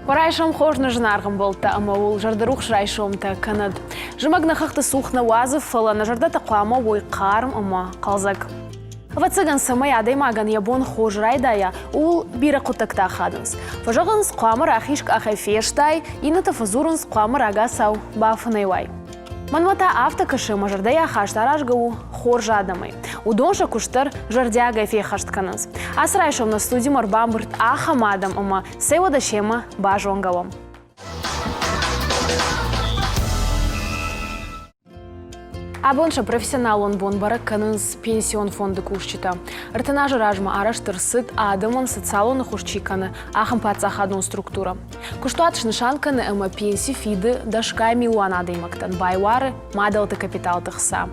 Варайшам хожны жнаргам болта, ама ул жардарух жрайшомта канад. Жымагна хахты сухна вазы фала, на жардата қуама ой қарым ама қалзак. Вацыган самай адаймаган ябон хожрайдая, ул бира кутакта хадынс. Важагынс қуамыр ахишк ахайфештай, ината фазурынс қуамыр агасау бафынайвай. Манмата автокашы мажардая хаштаражгау хоржадамай. Удонша куштар жардяга фехаштканыз. Асрайшом на студии марбамбырт ахамадам ама сейвада шема бажонгавам. Абонша профессионал он бон баракканыз пенсион фонды кушчита. Ртанажы ражма араштыр сыт адамын социалоны хушчиканы ахам пацахадун структура. Куштуатшны шанканы ама пенси фиды дашкай милуанадаймактан байвары мадалты капитал тахса.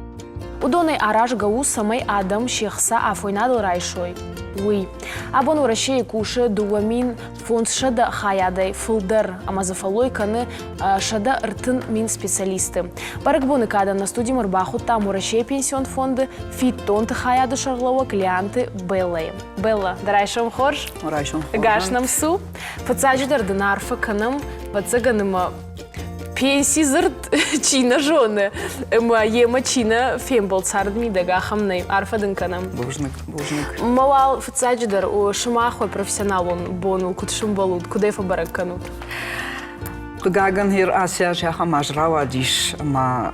Удоной араж гау самай адам шехса афойнадал райшой. Уи. Абон уращей куши дуамин фонд шада хаядай фулдер амазафалой каны шада ртын мин специалисты. Баракбоны кадан на студии марбаху там уращей пенсион фонды фитон хаяду шарлова клиенты Беллы. Белла, дарайшом хорш? Райшом. Гашнам су. Пацаджидар динарфа канам пацаганыма пенсии зырт чина жоны. Ема чина фембол цардми дагахамны арфадын канам. Бужник. Мавал фацаджидар у шимахой профессионал он бону кутшим балут кудефа баракканут. Каган хир Асия жаха мажрава диш ма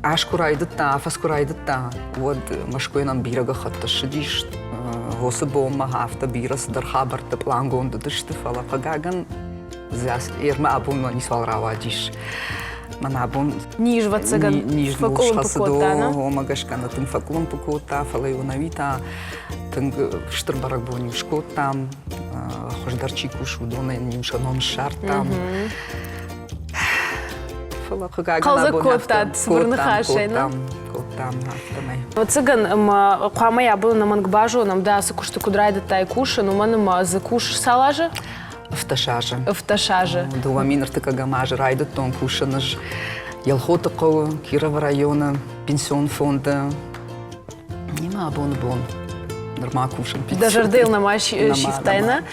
ашкурайдытта, фаскурайдытта. Вот машкойнан бирага хатташы диш. Хосы бома хафта бирас дар хабарты плангонды дышты фала. Каган зас ирма абун не свалрава диш. Манабун Нижва цыган факулум покотана. Магашкана тын факулум покота, фалаюнавита, тын штырбарак бу нюшкотам, хождарчи кушу доны нюшанон шартам. Қалза коттат сбырныхашайна. Коттам автомай. Цыган қуамай абыл наман гбажу нам да сыкушты кудрайды тай куши, но манам закуш салажы. Вташажы. Дуамин артыкагамажы райды тон кушаныш. Ялхотықы, Кирова района, пенсион фонды. Нема абон. Норма кушан пенсион. Даже рдыл на маш шифтайна.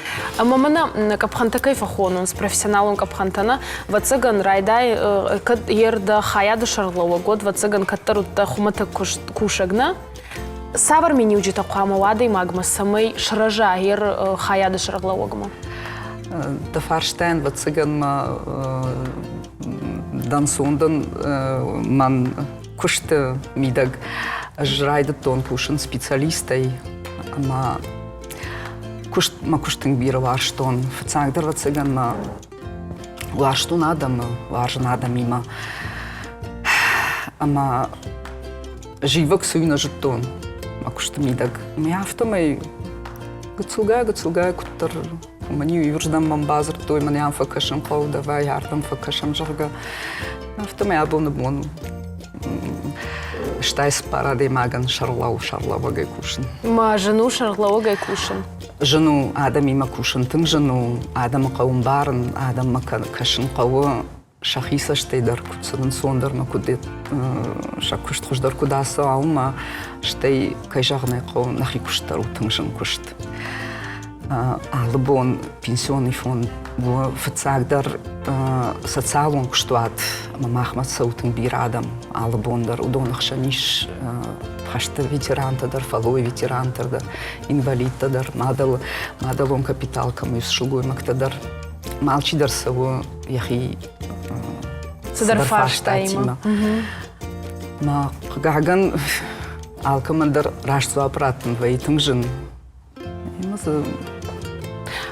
Мамана капхантакай фахонун с профессионалом капхантана. Вацыган райдай ерда хаяду шарлова год. Вацыган каттарутта хумата кушагна. Савар мені уджита қуама вады магма самый шража ер хаяду шарловогма. Тафарштайн вацыган дансондан ман кушты мидаг жрайды тон кушын специалистай ма куштың биры варштон фацагдыр вацыган варштон адам варжын адам има ама живок суйна жыттон ма кушты мидаг ма автомай гыцылгай куттар Мани юрждам мамбазыр той манян факашам қаудава ярдам факашам жырга. Автомай абоны бон штайс парады маган шарлава гай кушын. Ма жену шарлава гай кушын. Жену адам има кушын тың жену адам қауым барын адам кашын қауы шахиса штайдар кутсадын сондар ма кудет шакушт хуждар кудасы аума штай кайжағынай қауы нахи куштар утың жын кушт. Албон пенсионный фонд бу фацагдар социалон куштуат мамахмат саутын бирадам албондар удонах шаниш хашта ветерантадар фалой ветерантадар инвалидтадар мадалон капиталкам из шугой мактадар малчидар саву яхи садарфаштайма ма гаган алкамандар раштва аппаратын вейтың жын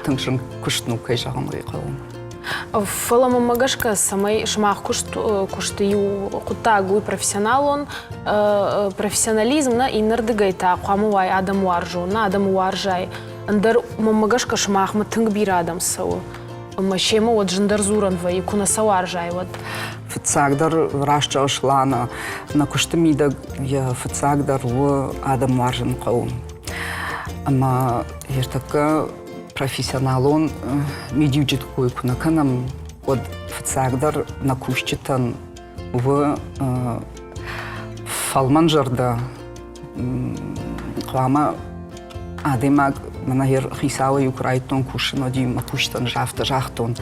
Тыңшын күштіну кай жағын ғайқауым. Фалама магашка самай шмах кушты ю кутагу профессионал профессионализм на инерды гайта қуамывай адам уаржу на адам уаржай. Андар магашка шмах ма тыңг бир адам сау. Ма шема вот жындар зуран вай куна сауаржай вот. Фацагдар рашча ошлана на кушты мида я фацагдар у адам уаржын қауым. Ама ертака профессионалон медиуджит койку канам от фацагдар на кушчитан в фалманжарда қуама адемаг манахер хисава юкрайтон кушно дима куштан жафта жахтон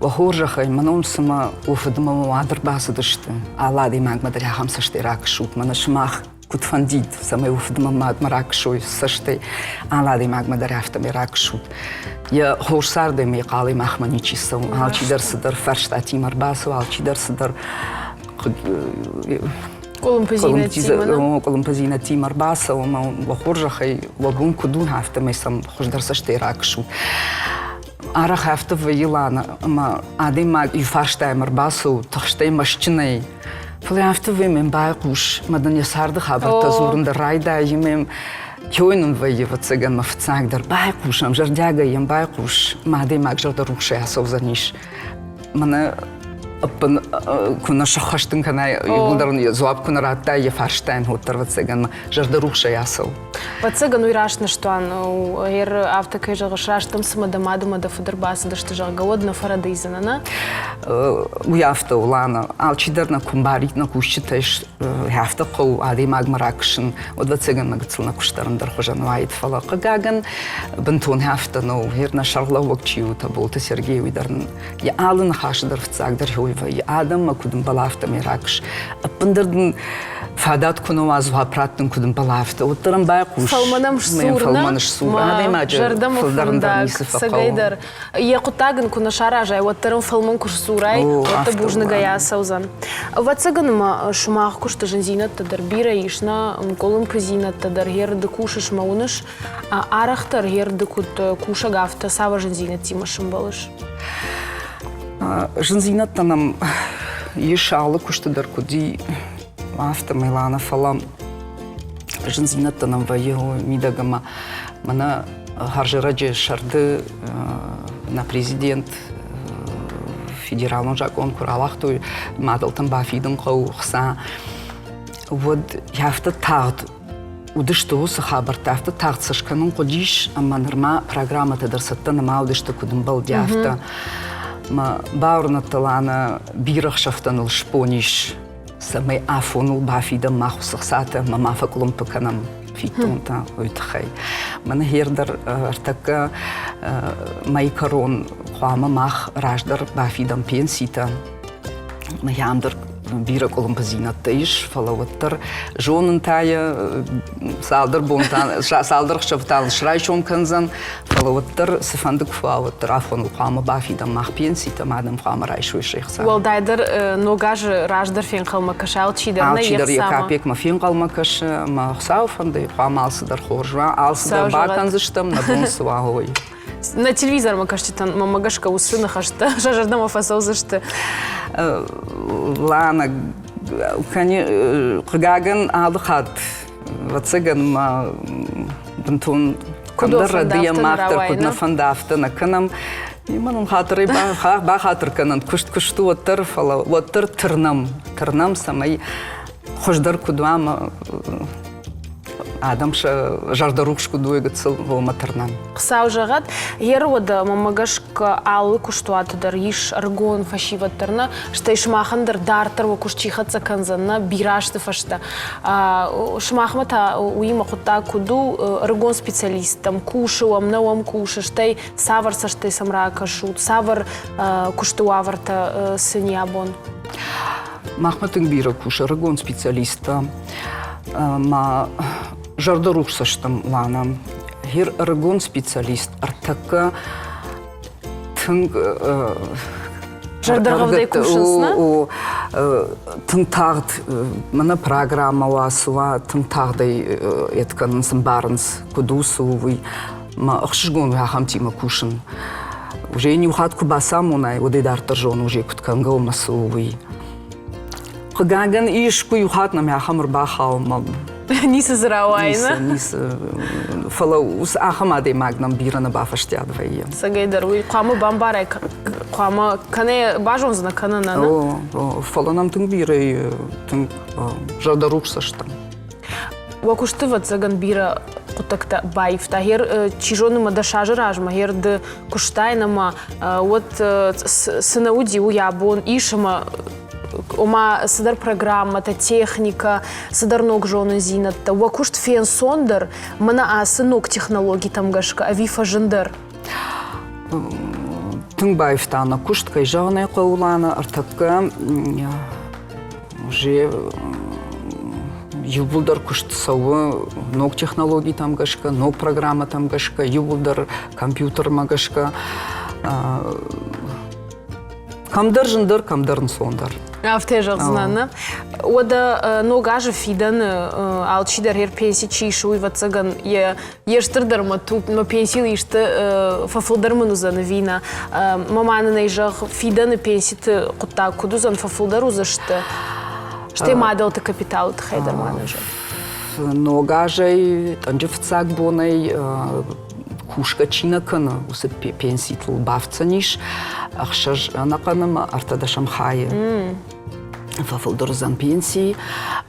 вахоржахай манон сама уфдма адрбасдышты ала демаг мадря хамсашты ракшут манашмах кутфандид сама уфдма маракшой сашты ала демаг мадря автами ракшут я хорсарде ми қали махманичисам алчи дерсдер фарштати марбасу алчи дерсдер Колумпазина тимар баса وما وخرجخي وبون كدون هفته مثلا خوش درس اشتراك شو ара هفته ويلانا ما عادي ما يفرشتاي مرباسو تخشتاي مشچناي فلي هفته ويمن بايقوش مدن يسارد خبر تزورن در رايدا يمم يوينم وي وцыган мафцаг در بايقوشم жардяга يم بايقوش ما عادي ما جرد روش ياسو заниш мана Аппан куна шахаштын канай юлдарын зуап куна ратта я фарштайн хоттар вацыган жардаруша ясыл. Вацыган уйрашны штуан ер автокай жагышраштым сымадамадыма да фудырбасы да што жага голодна фарада изанана. Уяфта улана алчидарна кумбарит на кушчитеш хафта қол ади магмаракшын од вацыган нагцылна куштарындар хожанвайт фала қагаган бентон хафта но ерна шарла вакчиута болта Сергей уйдарн я алын хашдар вцагдар и Адам ма кудым балафта миракш. Аппандырдын фадат куну азва праттын кудым балафта. Оттарам байқуш. Фалманам шсурна. Жардам фундак. Сагайдар. Якутагын куна шаражай. Оттарам фалман куш сурай. Отта бужны гая саузан. Вацыганма шумах кушта жензинат тадар бира ишна. Колым казинат тадар герды кушаш маунаш. Арахтар герды кут куша гафта. Сава жензинат тимашым балыш. Жензинатта нам ешалы куштыдар куди афта майлана фалам жензинатта нам вайо мидагама мана харжыраджи шарды на президент федералный жакон куралахту мадалтан бафидын қау қса вот яфта тағд удышты осы хабарта афта тағд сашканын қодиш аманырма программата дырсатта нама удышты кудым был яфта ما باورنا طلعنا بيرخ شفتن الشبونيش سمي عفونو بافيدا ما خصخصاته ما فكلم بكنم في تونتا ويتخي من هيردر ارتكا ما يكرون قوام ماخ راجدر بافيدا بينسيتا ما يامدر بيرا колумпазина тайш фалаваттар жонын тая салдыр бонтан салдыр шафтан шрайшон канзан фалаваттар сифандык фалаваттар афон қама бафида мах пенсита мадам қама райшуй шехса Уалдайдыр ногаж раждыр фен қалма кашал чидерна чидер якапек ма фен қалма каш ма сауфанды қама алсыдар хоржва алсыдар баканзыштым на бонсуагой На телевизор мы кажется мамагашка усына хашта жажардама фасаузышты. Лана кани қагаган алхат вацыган ма бентон кудар дия мактар кудна фандафта на канам иманун хатыры ба хатыр канан кушту оттыр фала оттыр тырнам самай хождар кудвама адамша жардарукшку дуегатсыл волматырнан. Қсау жағат, ерода мамагашка алы куштуатыдар иш аргон фашиваттырна, штай шмахандар дартыр во кушчихатса канзанна бирашты фашта. Шмахмата уима хута куду аргон специалистам, кушуам, науам куша, штай саварса штай самрака шут, савар куштуаварта сыньябон. Махматың бира куша, аргон специалиста, ма жардарух саштам лана. Хир аргон специалист артака тынг жардаргавдай кушынсына? Тыңтағд, мана программа васыва тыңтағдай етканынсын барынс кудусувый, ма ақшыгон вахам тима кушын. Уже не ухат кубасам унай, одайдартар жон уже кутканга умасувый. Қагаган ишку юхат нам яхамыр бахалмам. Ниса зрауайна? Ниса. Фала ус ахамаде магнам бирана бафаштядвайя. Сагайдар, уй қамы бамбарай, қамы кане бажонзна канана? Фала нам тың бирай, тың жардарух саштам. Уакушты ватсаган бира кутакта байфта, хер чижоны мадашажы ражма, хер ды куштайнама, вот сынауди уябон ишама ума садар программа, та техника, садар ног жона зинат, та вакушт фен сондер, мана асынок технологий там гашка, авифа жендер. Тыңбаевтана кушт кайжаны қауланы артакка уже юбулдар кушт сауы ног технологий там гашка, ног программа там гашка, юбулдар компьютер магашка. Камдар жендер, камдарын сондар. Автежах знана. Ода ногажа фидан алчидар ер пенси чишу и вацаган ештырдар матуп, но пенсил иште фафулдар манузан вина. Мамана найжах фидан пенсит кута кудузан фафулдар узаште. Ште мадалта капитал тхайдар манажа. Ногажай танжевцаг бонай кушка чинакана усе пенситл бавцаниш ахшаж нақаным артадашам хае. Фафылдырзан пенсии,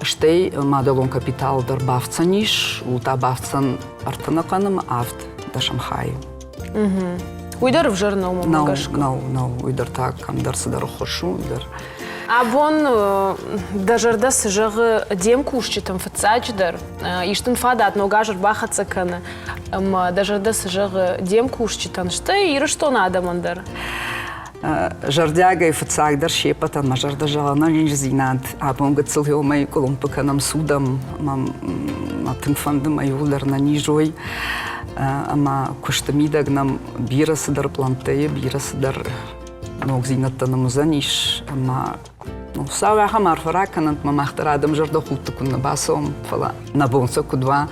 штей мадалон капитал дар бавцаниш, улта бавцан артанақаным авт дашам хае. Уйдар в жирна умамагашка. Нау, уйдар так, камдар садар хошу, уйдар. Абон дажарда сыжығы дем кушчитым фацачдар, иштын фадат ногажар бахацаканы, дажарда сыжығы дем кушчитан, шты иры что надо мандар? Жардяга и фацагдар шепатан, ма жарда жалана нижзинат, абон гацылхил май колумпаканам судам, ма тыңфандым аюлдар на нижой, ама куштамидагнам бирасыдар плантея, бирасыдар ног зинаттанымызаниш, ама сава хамар фараканант мамахтар адам жарда хутты кунна басом, фала набонса кудва,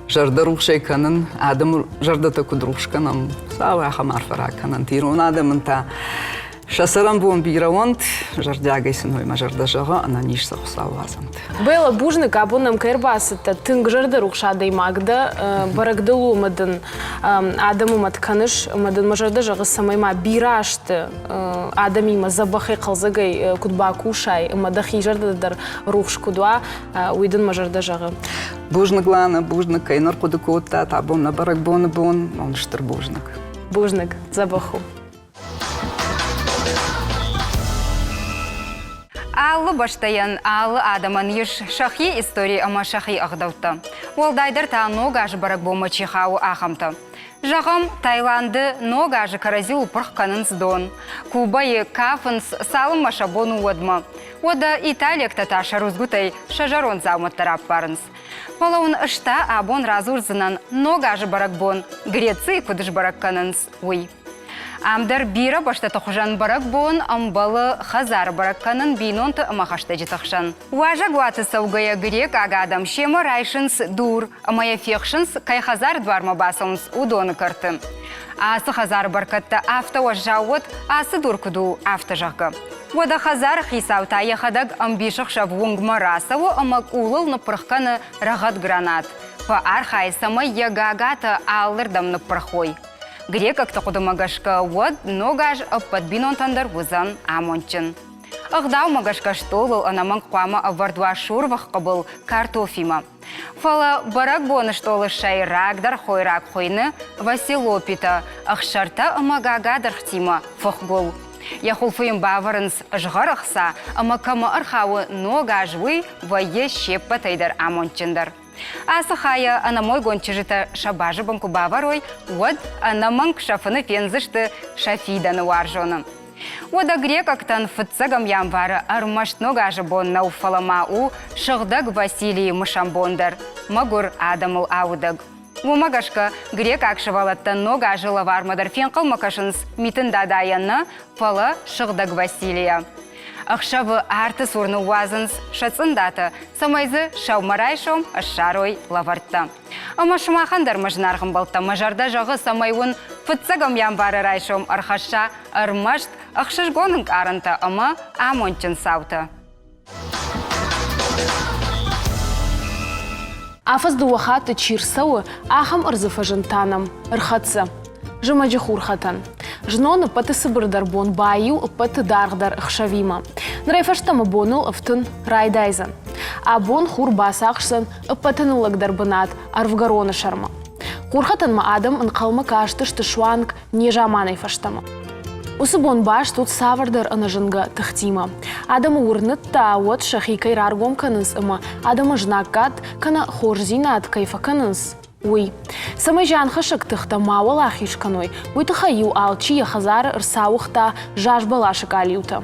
жарда рухшайканан, адам жарда таку дружканам, сава хамар фараканант, ирун адаманта шасарам бон биравант, жардяга исиной ма жарда жага, ана ниш сахусава азант. Бейла бужник абонам кайрбасыта, тынг жарда рухшадай магда, барагдылу мадан адаму матканыш, мадан мажарда жага самайма бирашты, адамима забахай қалзагай кудба кушай, мадахи жарда дар рухш кудва, уйдын мажарда жага. Бужник лана, бужник кайнар кудыкота, табон на барак бон, он штыр бужник. Бужник, забаху. Аллы баштайын, аллы адаман еш шахи истории ама шахи ағдауты. Ол дайдар та ногажы барак бома чихау ағамты. Жағам Таиланды ногажы каразил упырх канынс дон. Кубайы кафынс салым машабону одма. Ода Италия ктаташа рузгутай шажарон заумат тарап барынс. Палаун ышта абон разурзынан ногажы барак бон. Греции кудыш барак канынс уй. Амдар бира башта тохжан барак бон, амбалы хазар баракканын бинонты амахашта житахшан. Уажа гуаты саугая грек агадам шема райшынс дур, амая фехшынс кай хазар дварма басылынс удоны карты. Асы хазар баркатта авто уажжауот, асы дур куду авто жағғы. Ода хазар хисаута яхадаг амбишах шабвунг марасаву амак улыл напырхканы рагат гранат. Па архай самай ягагата алырдам напырхой. Грек актақуды магашка уад ногаж подбинон тандар вузан амончын. Ағдау магашка штолыл анаман қуама авардуа шурвах қабыл картофима. Фала барак боны штолы шайрагдар хойрак хойны василопита, ақшарта амагагадар хтима фахгол. Яхулфыйым баварынс жғарықса, амакама архауы ногажвы вае шеппа тайдар амончындар. Асахая анамой гончижита шабажы банку баварой, вот анаманг шафаны пензышты шафиданы варжоны. Ода грек актан фыцагам ямвары армашт ногажы бон науфалама у шығдаг Василий Мышамбондар, магур адамыл аудаг. Умагашка грек акшывалатта ногажы лавармадар фенқыл макашынс митында дайынны фала шығдаг Василия. Ақшавы арты сұрны уазынс шацындаты, самайзы шаумарайшом ашарой лавартта. Ама шумахандар мажнарғын балта мажарда жағы самайуын фытсагам ямбары райшом архаша армашт ақшышгонын арынта ама амончын сауты. Афаз дуахаты чирсауы ахам ырзыфажынтанам, ырхатсы. Жымаджи хурхатан. Жноны паты сыбырдар бон баю паты даргдар хшавима. Нрайфаштама бонул ыфтын райдайзан. А бон хур басақшсан патынылыгдар бынат арвгароны шарма. Хурхатан ма адам ынқалма каштышты шуанг нежаманай фаштама. Усы бонбаш тут савардар анажынга тахтима. Адамы урныт та вот шахикай раргом канынс ыма. Адамы жнаккат кана хорзинат кайфа канынс. Уй. Самай жан хашык тыхта мауал ахишканой. Уй тахаю алчи яхазар рсаухта жаш балашык алиута.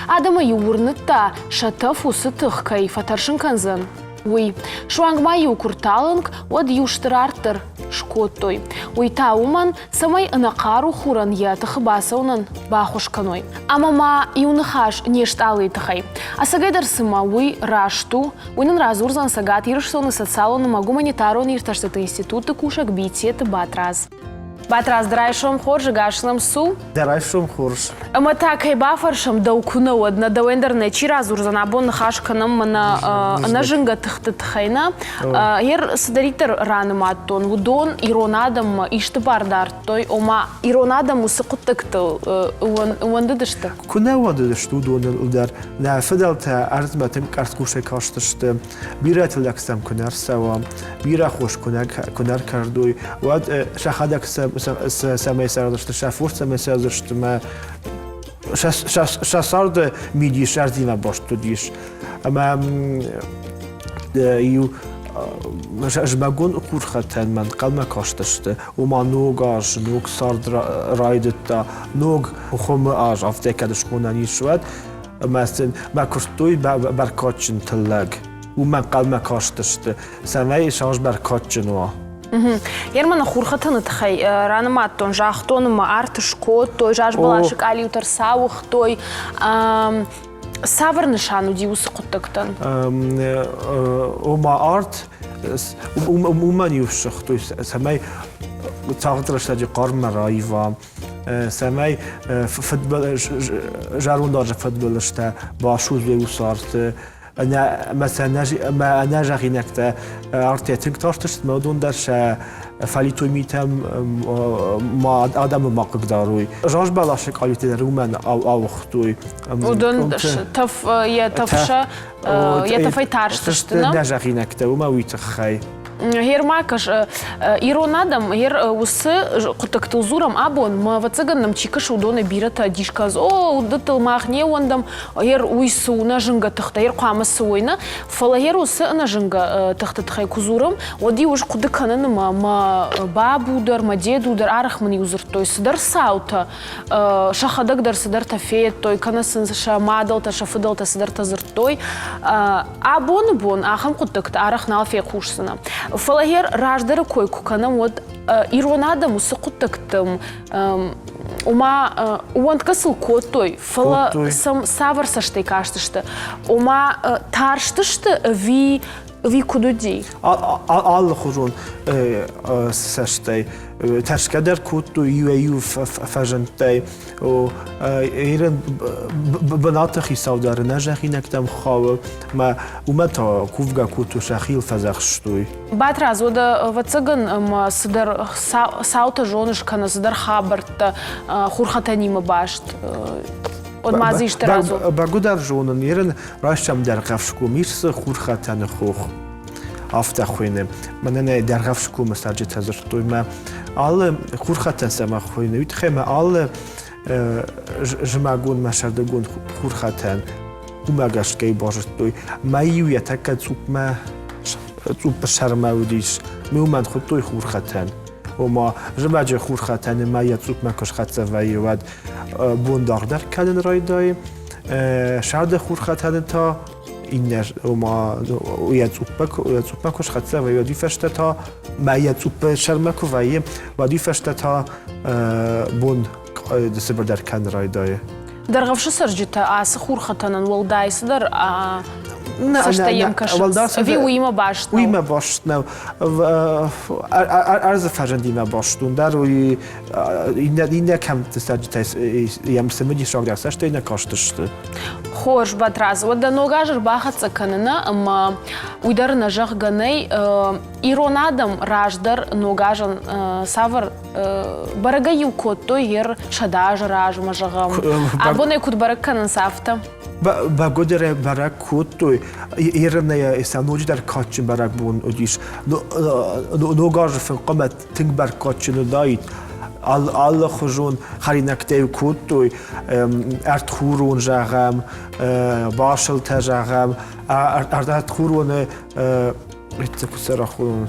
Адамы юрныт та шатаф усы тых кайфа таршын канзын. Уй, шуангма ю курталынг, од юштырартыр шкоттой. Уй та уман самай анақару хуран я тахыбасаунан бахушканой. Амама юнахаш нешталы тахай. Асагайдар сыма уй рашту, уйнан разурзан сагат иршсоны социалоныма гуманитаруны ирташтаты институты кушак битет батраз. Батраз драйшом хоржы гашлам су. Драйшом хорж. Ама так и бафаршам даукуна одна да интернет чи разурзан абон хашканам на жинга тхайна. Ер садаритер раным аттон удон иронадам ишты бардар той ома иронадам усыкуттыктыл уандыдышты. Куна уандыдышты удон удар на федалта арзматым карткуше каштышты. Биратылаксам кунар сава. Бира хош кунар кардуй. Вад шахадаксам самой сарадышты шафур самой сарадышты ма шасарды миди шардина бош тудиш. Ама ю жбагун курхатен ман калма каштышты. Ума ногаш ног сард райдыта ног хумы аж автекадыш кунани шуад. Мәсен ма куртуй баркатчин тыллаг. Ума калма каштышты. Самай шаш баркатчин ва. Ермана хурхатыны тхай ранымат тон жахтоныма артышко той жаш балашык алиутар саух той савыр нышану диусы куттыктан. Ома арт уман юшых той самай цагтырышта карма райва самай футбол жарундар футболышта башуз веусарты. أنا جاهي نكتة أرتيتك ترتشت مودون درش فاليتو ميتم ما آدم ما قدروي جاش بلاشك قاليت الرومان أو أختوي ودون تف يتفشى يتفاي تارشتشتنا أنا جاهي نكتة وما ويتخاي Гер макаш иронадам гер усы кутактыл зурам абон ма вацыганнам чикаш удоны бирата дишказ о удытыл махне ондам гер уйсу нажынга тыхта гер қамысы ойна фала гер усы нажынга тыхта тхай кузурам оди уж кудыканын ма бабудар ма дедудар арахмани узыртой сыдар саута шахадагдар сыдар тафет той канасын ша мадалта шафыдалта сыдар тазыртой абон бон ахам кутакта арахнал фе кушсына Фалагер раждары кой куканам вот иронадам усыкуттыктым ума уант касыл коттой фала сам савар саштай каштышты ума тарштышты ви кудуди All хурун саштай تشكدر كوتو يو فجنتي و إيران بناتخي سودار نجاخي نكتم خاو ما ومتى كوفجا كوتو شخيل فزخشتوي بعد رازودا واتسجن ما صدر ساوت جونش كان صدر خابرت خورختاني ما باشت od mazíš terazu. Bagudar žonen, ieren rašťam dergavšku, mírs churchatane choch. Afta خوینه من نه درگفشکو مساجد تزرتوی ما آل خورخاتن سما خوینه ویتخه ما آل جمعون مشردگون خورخاتن اومگاش کی باشتوی ما یویه تکه زوب شرمودیش میومد خودتوی خورخاتن و ما جمعج خورخاتن ما یه زوب مکش خاطر ویود بوندار در کدن رایدای شرد خورخاتن تا این ما یه کش خطه و یادی فشته تا ما یه شرمکو و یادی فشته تا بون دست بر در کن رای دایه. در غفش سرجتا آس خور خطانن ولدایس در سشتایم کشت. وی ویما باشت. ویما باشت نو. عرض فرجندی ما باشتون در روی این کم سرجتا یم سمدی شاگ در سشته این کاشتشت. خوش بدراز و دنوگاجر باخت سکننا اما ویدار نجاح گنای ایرونادم راجدر نوگاجن سافر برگایو کتو یر شداج راج مجگم. Або куд баракканын сафта. Багодере барак куттой ирне истануж дар качин барак бун одиш ногаж фен қамат тинг бар качин дайт alle خجون خرینک دیو کود توی ارت خورون جاگم باشل تجاگم ارت خورون اتکسر خورون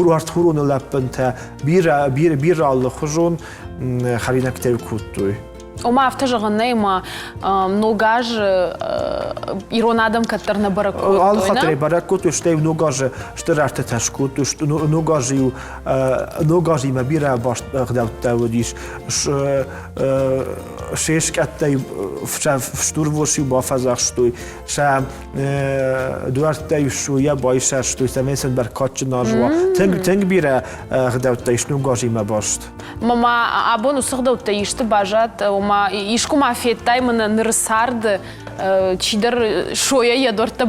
ارت خورون لپن تا بیر alle خجون خرینک دیو کود توی Ома автожағынайма ногаж иронадам каттарна баракут. Ал хатре баракут штей ногаж штарарте ташкут ногажи ма бира баш гдавта водиш шеш каттай в штурвоши ба фазах штуй ша дуартай шу я байша штуй самесен баркатч нажва тенг бира гдавта ногажи ма башт Мама абону сагдавта ишти бажат ома ишку мафет таймана нырсарды чидер шоя ядорта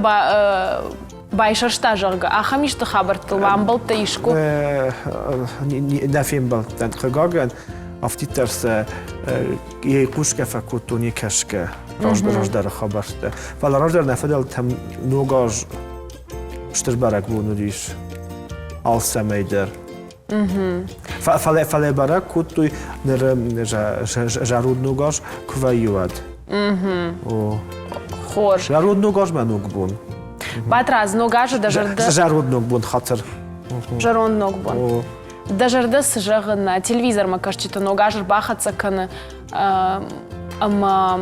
байшар штажарга ахам ишти хабарт ламбалта ишку نفهم بالتن خجاجن افتیترس یه کوشک فکوتونی کشک راج در خبرته ولی راج در نفدل تم نوگاج شتر برک بونودیش آل سمیدر فلی برک کوتوی نر جارود نوگاج کوایواد خوش جارود نوگاج منوگ بون батраз ногаж дажарда جارود نوگ بون خاطر жарон ног бон дажарда сжагына телевизор ма кажчита ногажыр бахатса каны ама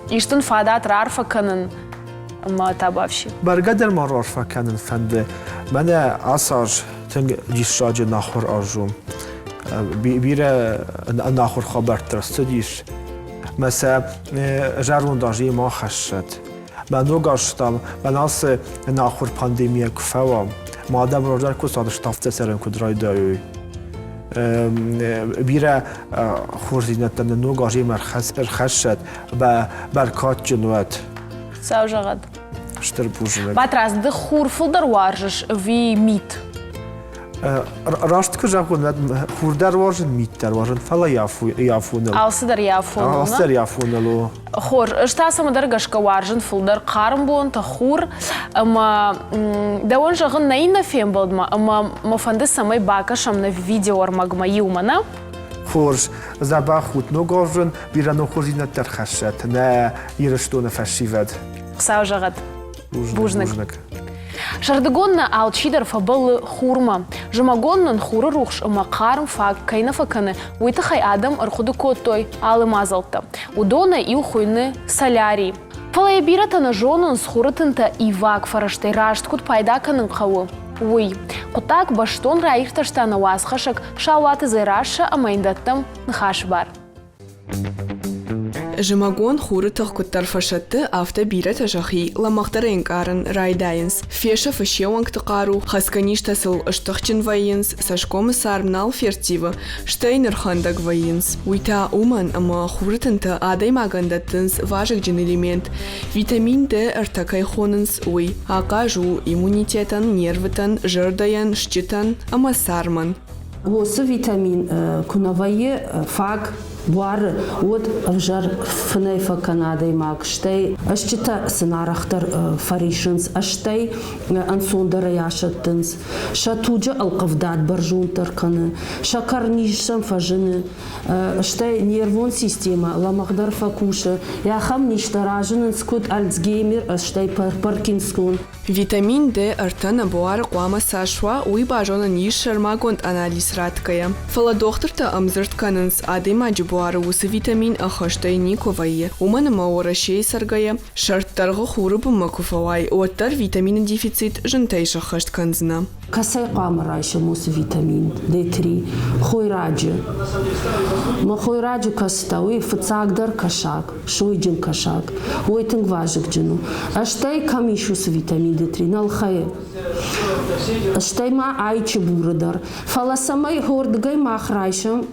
иштин фадат рарфа канын ама табавши برگدر ما رارفا کنن فنده من آساج تنگ جیشاج نخور آجوم بیره نخور خبر ترسته دیش مثلا جارون داجی ما خشد من نوگاشتم من آس نخور پاندیمی کفوام مادم رو در کسادش تافته سرم کدرای دایوی بیره خورزینت نوگاجی مرخشد و برکات جنوات саужагад شتر بوجنك батраз ды хурфулдар варжыш ви мит راست کجا کنند خوردار واجن میتر واجن فلا یافون алсыдар яфон آستر یافونلو хор штасама даргашка варжын фулдар қарым бон та хур ама давон жагын наина фем болдма ама мафанды самай бакашам на видео армагма юмана خورش زبا خود نگاهن بیرون خورزینت در خشت نه یرشتون فشیود саужагад бужнак Шардыгонна алчидар фабыл хурма. Жамагоннан хуры рухш ама қарым фак кайна факаны уйтахай адам архуды коттой алы мазалта. Удона и ухуйны солярий. Фалая биратана жонын схурытынта ивак фараштай рашткут пайдаканын қауы. Уй, кутак баштон раихташтана уасхашак шалаты зайраша амайндаттам нхаш бар. Жамагон хурытах куттар фашатты авто бират ажахи ламахтарен карен райдайнс. Феша фашеванг тақару хаскаништасыл ыштахчин вайнс сашком сармнал фертива штейнер хандак вайнс. Уйта уман ама хурытынта адай магандаттынс важык жин элемент. Витамин Д артакай хонынс уй. Акажу иммунитетан нервытан жырдаян штитан ама сарман. Осы витамин кунавайы фак буар вот ржар фнейфа Канадай мак штей ашчита сынарахтар фаришынс аштай ансондара яшаттынс шатуджа алқавдат баржунтар каны шакарнишам фажыны штей нервон система ламахдар факуша яхам ништаражынын скут альцгеймер аштай паркинсон. Витамин Д артана буар қуама сашва уй бажона нишар магонд анализ раткая. Фала докторта амзырт канынс адема буары усы витамин ахаштай никовайы. Умана маора шей саргая шарттарғы хурыбы макуфавай. Оттар витамин дефицит жынтай шахашт канзына. Касай қамырайшы мусы витамин D3 хойраджы. Ма хойраджы кастауи фыцагдар кашак, шойджын кашак. Ойтын важык джыну. Аштай камишус витамин D3 налхае. Аштай ма айчы бурыдар. Фаласамай хордгай махрайшым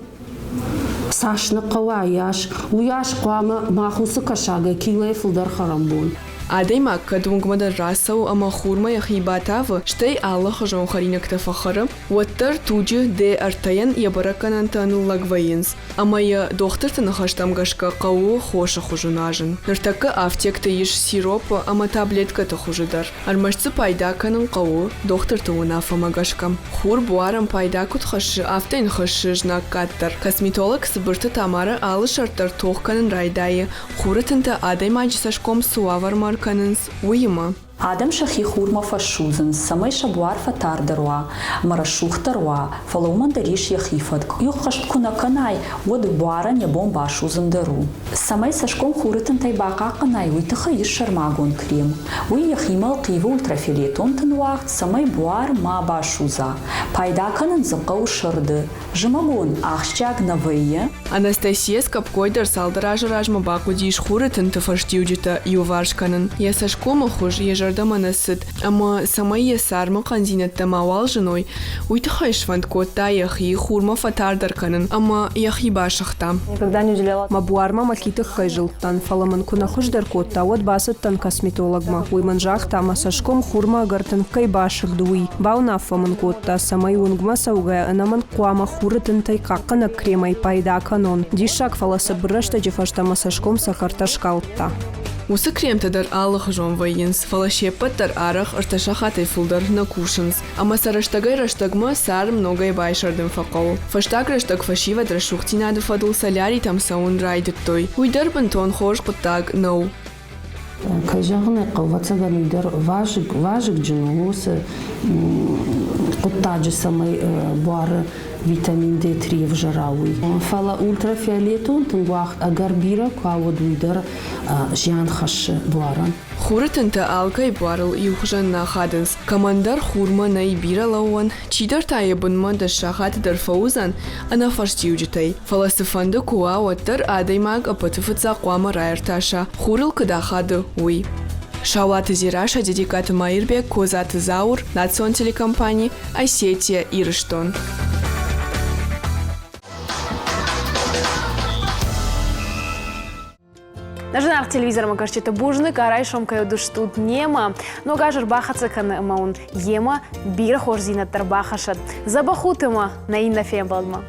сашны қауаяш, уяш қуамы махусы кашага килай фылдар харамбон. Адай макка дунгмада расау ама хурма яхибатава, штай Аллах жон харинак тафахара, ваттар туджи де артаян ябараканан тануллагваинс. Ама я доктор танахаштам гашка кау хоша хужунажен. Нартака аптекта иш сиропа ама таблетка тахужудар. Армашцы пайдаканан кау доктор туунафа магашкам. Хур буарам пайдакут хаши автайн хаши жнак каттар. Косметолог сбырты тамара алы шартар тохканан райдайы. Хуратынта адай маджисашком суавар марканынс уйма. Адам шахи хурма фашузен, самай шабуар фатар даруа, марашух таруа, фалоуман дариш яхифат, юхашт куна канай, воду буара не бомба шузен дару. Самай сашком хуритен тайбака канай, уйтаха иш шармагон крем. Уй яхимал кива ультрафиолетон тануахт, самай буар ма башуза. Пайдаканан закау шарды. Жимагон ахщаг навые. Анастасия скапкойдар салдаража ражма баку диш хуритен тафаштиуджита юваршканан. Я сашкома хуж ежардама насыт, ама самай я сарма канзинат тамавал женой. Уйтаха ишвант кота яхи хурма фатардарканан, ама яхи башахта. Никогда не уделяла. Мабуарма макитых хайжилтан, фаламан кунахуш даркота, вот басыттан косметологма. Уйманжахта, ама сашком хурма агартан кайбашах дуи. Баунафаман кота, самай унгма саугая, анаман куама хурытын тайкаккана кремай пайда канон. Дишак фаласа брашта джифаштама сашком сахарташкалтта. Усы кремтадар Аллах жон вайинс, фалашепаттар арах арташахатай фулдар накушанс. Ама сараштагай раштагма сар многой байшардым факол. Фаштаг раштаг фашива драшухтинады фадл соляри там саун райдеттой. Уйдар бантон хош паттаг нау. Кажагны кавацага нидер важик джинус قطاج самой буар витамин D3 в жарауи. Фала ультрафиолетон тнгвахт агарбира каводуйдер жан хаш буаран. Хурытынта алкай барыл юхжан нахадынс. Командар хурма найбира лауан. Чидар тайыбынма да шахат дар фаузан ана фарштиуджитай. Фаласыфанды куа оттар адаймаг апатыфыца куама райырташа. Хурыл кадахады уй. Шаулаты Зираша, Дедикаты Маирбек, Козаты Заур, Национ телекомпании, Осетия, Ирыштон. На жанах телевизора макарчета бужны, карай шомкаю душ тут нема, но гажер бахаца каны маун ема, бир хорзина тарбахашат. Забахутыма на инна фембалма.